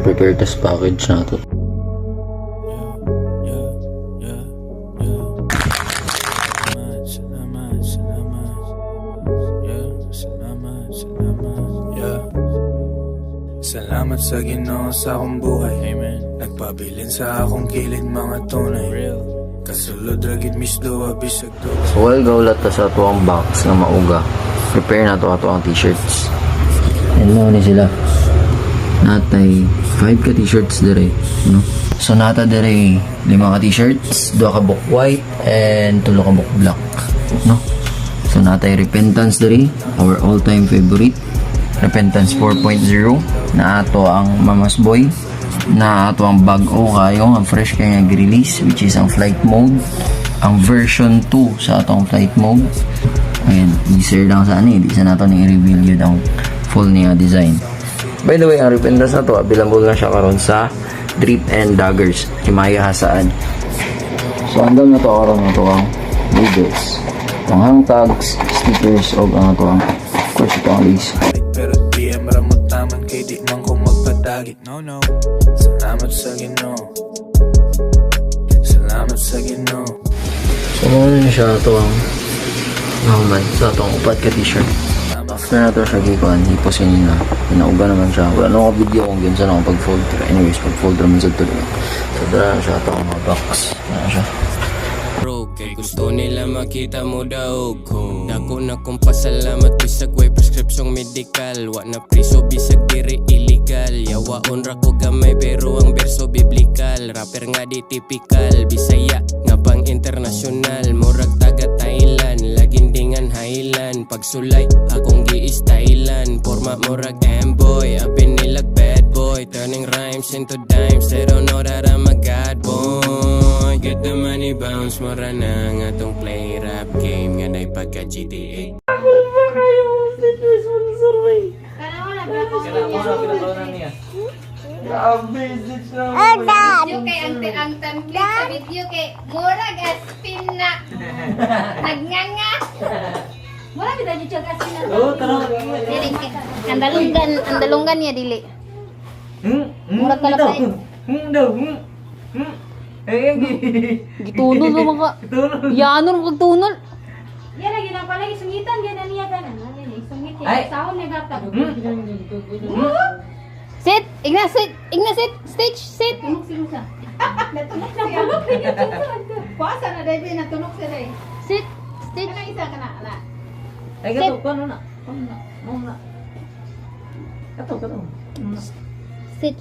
prepare test package na to. Salamat sa Ginoo sa akong buhay. Amen. Nagpabilin sa akong kilid mga tunay. Real. Kasulod ragid misdo bisag to. So while gawlat ta sa tuwang box na mauga, prepare na to ato ang t-shirts. And mo ni sila. Natay 5 ka t-shirts dire, no? So nata dire 5 ka t-shirts, 2 ka book white and 3 ka book black, no? So natay Repentance dire, our all-time favorite. Repentance 4.0 na ato ang Mama's Boy, na ato ang bag-o kayo, ang fresh kaya nag-release, which is ang flight mode, ang version 2 sa atong flight mode. Ayan, teaser lang sa di sa nato ni i-reveal yun ang full niya design. By the way, ang Repentance na to, available na siya karon sa Drip and Daggers, Himaya Hasaan. So andam na to karon na to ang labels, ang hang tags, stickers, o ang ato ang of course ito ang lace. Pero di ay maramot taman kay di man ko magpadagit. No. Salamat sa Ginoo. Salamat sa Ginoo. So muna na siya ito ang nahuman sa itong upat ka t-shirt. After na ito siya gikuan, hiposin nila. Pinauga naman siya. Wala na ako video kung ganyan ako pag-fold. Anyways, pag-fold naman sa tuloy. So dala na siya ito ang mga box. Dala siya. Kay gusto nila makita mo daw kung dako na kong pasalamat bisag way prescription medical. Wa na priso bisag diri illegal. Yawaon ra ko gamay pero ang berso biblical. Rapper nga di typical, Bisaya nga pang international. Murag taga Thailand, laging dingan highland. Pagsulay akong gi-stylan, forma murag M-boy, apin nilag bad boy. Turning rhymes into dimes, they don't know that I'm a god boy. Get the money bounce, mura na nga tong play rap game nga na'y pagka GTA. Video kay ang template sa video kay murag aspin na nagnganga. Mura kita jud aspin na. Oh, tara. Andalunggan niya dili. Murag kalapay. Gitunol naman ka. Yanor magtunol. Yan lagi na pala isungitan ganyan niya ganan. Isungit niya. Sahon niya gata. Sit, Ignas, sit. Ignas, sit. Stage, sit. Sinusa. Natunog na tulog. Kuasa na dahil natunog siya dahil. Sit. Stage. Kana isa kana ala. Ay gato, kano na? Kano na? Sit.